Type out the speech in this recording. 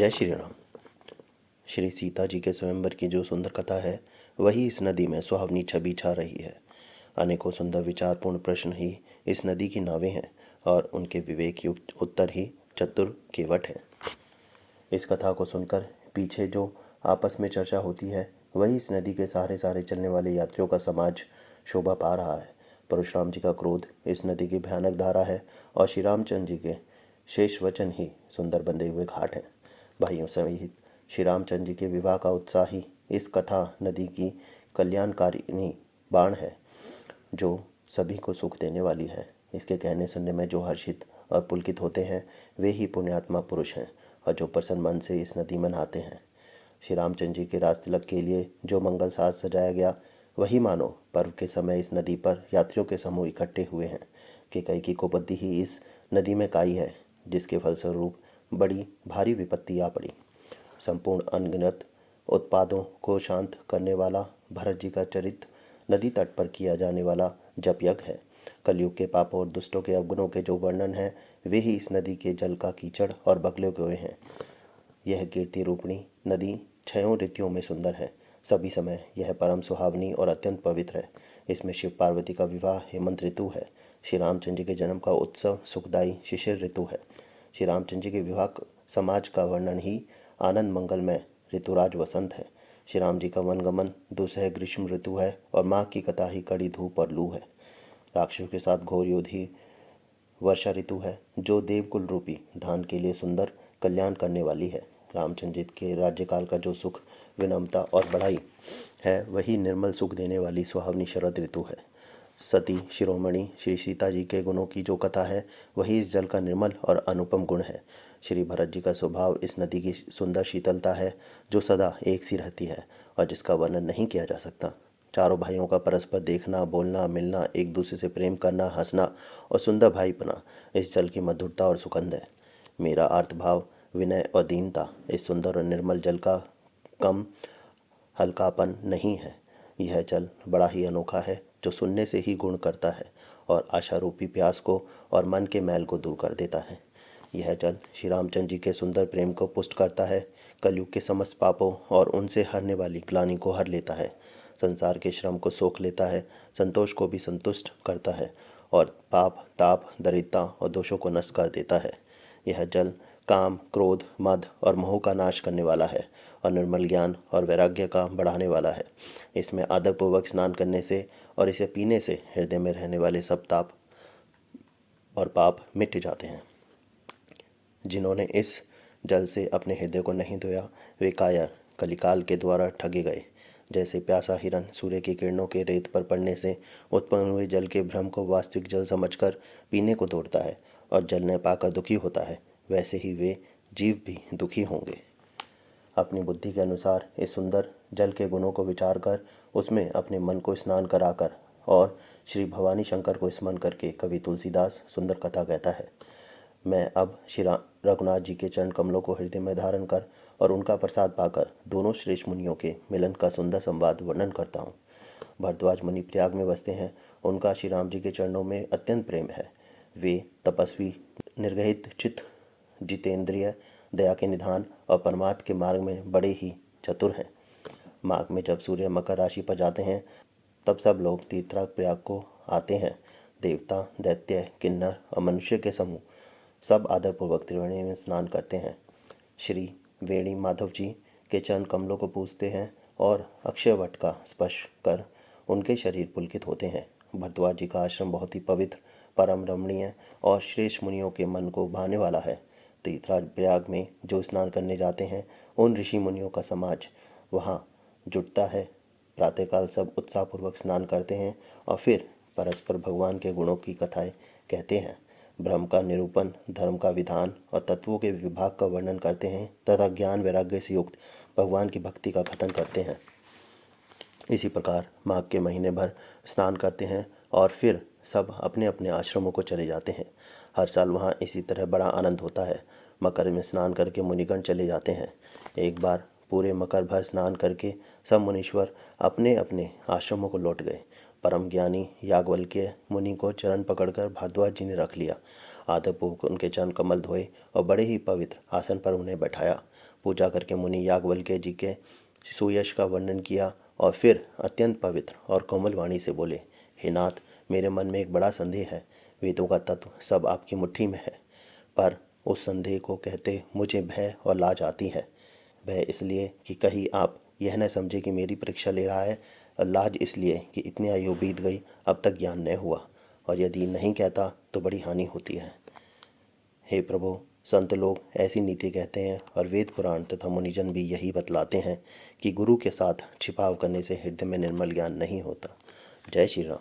जय श्री राम। श्री सीता जी के स्वयंवर की जो सुंदर कथा है वही इस नदी में सुहावनी छवि छा रही है। अनेकों सुंदर विचारपूर्ण प्रश्न ही इस नदी की नावें हैं और उनके विवेक युक्त उत्तर ही चतुर केवट हैं। इस कथा को सुनकर पीछे जो आपस में चर्चा होती है वही इस नदी के सारे चलने वाले यात्रियों का समाज शोभा पा रहा है। परशुराम जी का क्रोध इस नदी की भयानक धारा है और श्री रामचंद्र जी के शेष वचन ही सुंदर बंधे हुए घाट हैं। भाइयों सहित श्री रामचंद्र जी के विवाह का उत्साह ही इस कथा नदी की कल्याणकारिणी बाण है जो सभी को सुख देने वाली है। इसके कहने सुनने में जो हर्षित और पुलकित होते हैं वे ही पुण्यात्मा पुरुष हैं और जो प्रसन्न मन से इस नदी में नहाते हैं। श्री रामचंद्र जी के राज तिलक के लिए जो मंगल साज सजाया गया वही मानो पर्व के समय इस नदी पर यात्रियों के समूह इकट्ठे हुए हैं कि कैकेयी को बुद्धि ही इस नदी में काई है, जिसके फलस्वरूप बड़ी भारी विपत्ति आ पड़ी। संपूर्ण अनगिनत उत्पादों को शांत करने वाला भरत जी का चरित्र नदी तट पर किया जाने वाला जप यज्ञ है। कलयुग के पापों और दुष्टों के अवगुणों के जो वर्णन है वे ही इस नदी के जल का कीचड़ और बगले हुए हैं। यह कीर्ति रूपणी नदी 6 ऋतुओं में सुंदर है। सभी समय यह परम सुहावनी और अत्यंत पवित्र है। इसमें शिव पार्वती का विवाह हेमंत ऋतु है। श्री रामचंद्र जी के जन्म का उत्सव सुखदायी शिशिर ऋतु है। श्री रामचंद्र जी के विवाह समाज का वर्णन ही आनंद मंगलमय ऋतुराज वसंत है। श्री राम जी का वनगमन दुसह ग्रीष्म ऋतु है और माघ की कथा ही कड़ी धूप और लू है। राक्षसों के साथ घोर युद्ध ही वर्षा ऋतु है जो देवकुल रूपी धान के लिए सुंदर कल्याण करने वाली है। रामचंद्र जी के राज्यकाल का जो सुख विनम्रता और बढ़ाई है वही निर्मल सुख देने वाली सुहावनी शरद ऋतु है। सती शिरोमणि श्री सीता जी के गुणों की जो कथा है वही इस जल का निर्मल और अनुपम गुण है। श्री भरत जी का स्वभाव इस नदी की सुंदर शीतलता है जो सदा एक सी रहती है और जिसका वर्णन नहीं किया जा सकता। चारों भाइयों का परस्पर देखना बोलना मिलना एक दूसरे से प्रेम करना हंसना और सुंदर भाईपना इस जल की मधुरता और सुगंध है। मेरा अर्थभाव विनय और दीनता इस सुंदर और निर्मल जल का कम हल्कापन नहीं है। यह जल बड़ा ही अनोखा है जो सुनने से ही गुण करता है और आशारूपी प्यास को और मन के मैल को दूर कर देता है। यह जल श्री रामचंद्र जी के सुंदर प्रेम को पुष्ट करता है, कलयुग के समस्त पापों और उनसे हरने वाली ग्लानि को हर लेता है, संसार के श्रम को सोख लेता है, संतोष को भी संतुष्ट करता है और पाप ताप दरिद्रता और दोषों को नष्ट कर देता है। यह जल काम क्रोध मद और मोह का नाश करने वाला है और निर्मल ज्ञान और वैराग्य का बढ़ाने वाला है। इसमें आदरपूर्वक स्नान करने से और इसे पीने से हृदय में रहने वाले सब ताप और पाप मिट जाते हैं। जिन्होंने इस जल से अपने हृदय को नहीं धोया वे कायर कलिकाल के द्वारा ठगे गए। जैसे प्यासा हिरन सूर्य की किरणों के रेत पर पड़ने से उत्पन्न हुए जल के भ्रम को वास्तविक जल समझकर पीने को दौड़ता है और जल न पाकर दुखी होता है, वैसे ही वे जीव भी दुखी होंगे। अपनी बुद्धि के अनुसार इस सुंदर जल के गुणों को विचार कर उसमें अपने मन को स्नान कराकर और श्री भवानी शंकर को स्मरण करके कवि तुलसीदास सुंदर कथा कहता है। मैं अब श्री रघुनाथ जी के चरण कमलों को हृदय में धारण कर और उनका प्रसाद पाकर दोनों श्रेष्ठ मुनियों के मिलन का सुंदर संवाद वर्णन करता हूँ। भरद्वाज मुनि प्रयाग में बसते हैं। उनका श्री राम जी के चरणों में अत्यंत प्रेम है। वे तपस्वी निर्गहित चित्त जितेंद्रिय दया के निधान और परमार्थ के मार्ग में बड़े ही चतुर हैं। माघ में जब सूर्य मकर राशि पर जाते हैं तब सब लोग तीर्थराज प्रयाग को आते हैं। देवता दैत्य किन्नर और मनुष्य के समूह सब आदरपूर्वक त्रिवेणी में स्नान करते हैं। श्री वेणी माधव जी के चरण कमलों को पूजते हैं और अक्षय वट का स्पर्श कर उनके शरीर पुलकित होते हैं। भरद्वाज जी का आश्रम बहुत ही पवित्र परम रमणीय और श्रेष्ठ मुनियों के मन को भाने वाला है। तीर्थराज प्रयाग में जो स्नान करने जाते हैं उन ऋषि मुनियों का समाज वहाँ जुटता है। प्रातःकाल सब उत्साहपूर्वक स्नान करते हैं और फिर परस्पर भगवान के गुणों की कथाएं कहते हैं। ब्रह्म का निरूपण धर्म का विधान और तत्वों के विभाग का वर्णन करते हैं तथा ज्ञान वैराग्य से युक्त भगवान की भक्ति का कथन करते हैं। इसी प्रकार माघ के महीने भर स्नान करते हैं और फिर सब अपने अपने आश्रमों को चले जाते हैं। हर साल वहाँ इसी तरह बड़ा आनंद होता है। मकर में स्नान करके मुनिगण चले जाते हैं। एक बार पूरे मकर भर स्नान करके सब मुनीश्वर अपने अपने आश्रमों को लौट गए। परम ज्ञानी याज्ञवल्क्य मुनि को चरण पकड़कर भारद्वाज जी ने रख लिया। आदरपूर्वक उनके चरण कमल धोए और बड़े ही पवित्र आसन पर उन्हें बैठाया। पूजा करके मुनि याज्ञवल्क्य जी के सुयश का वर्णन किया और फिर अत्यंत पवित्र और कोमल वाणी से बोले, हे नाथ, मेरे मन में एक बड़ा संदेह है। वेदों का तत्व सब आपकी मुट्ठी में है, पर उस संदेह को कहते मुझे भय और लाज आती है। भय इसलिए कि कहीं आप यह न समझे कि मेरी परीक्षा ले रहा है, और लाज इसलिए कि इतनी आयु बीत गई अब तक ज्ञान न हुआ, और यदि नहीं कहता तो बड़ी हानि होती है। हे प्रभु, संत लोग ऐसी नीति कहते हैं और वेद पुराण तथा मुनिजन भी यही बतलाते हैं कि गुरु के साथ छिपाव करने से हृदय में निर्मल ज्ञान नहीं होता। जय श्री राम।